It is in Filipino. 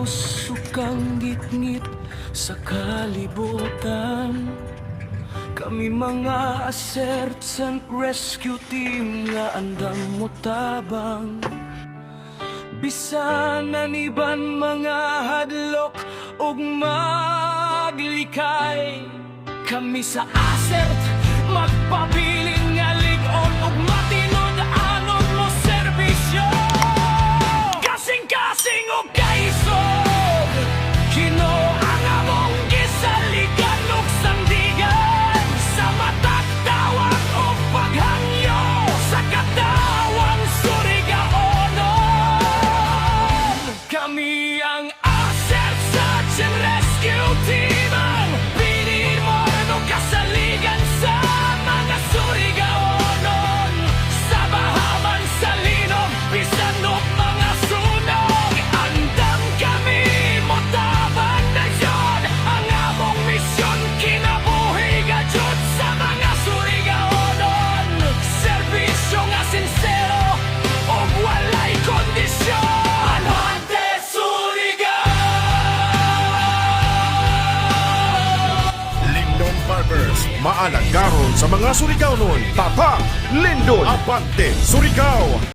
usukang gitngit sa kalibutan. Kami mga asserts and rescue team nga andam mo tabang. Bisan iban mga hadlok ug maglikay, kami sa assert magpabilin nga lig-on ug matinod anon mo serbisyo. Kasing-kasing ug kaisog Ginoo ang among gisaligan ug sandigan sa matag tawag ug paghangyo sa katawang Surigao-non. Kami ang asset search and rescue team, ang pinimor ng kasaligan sa mga Surigao-non. Sa bahaman sa linog, bisan og mga sunog, andam kami motaban na yun. Ang among misyon kinabuhi gajud sa mga Surigao-non. Serbisyo nga sincero og walay kondisyon. Alante Surigao! Lindon Barbers, maalagaron sa mga Surigao noon. Tatak, Lindon, Abante, Surigao.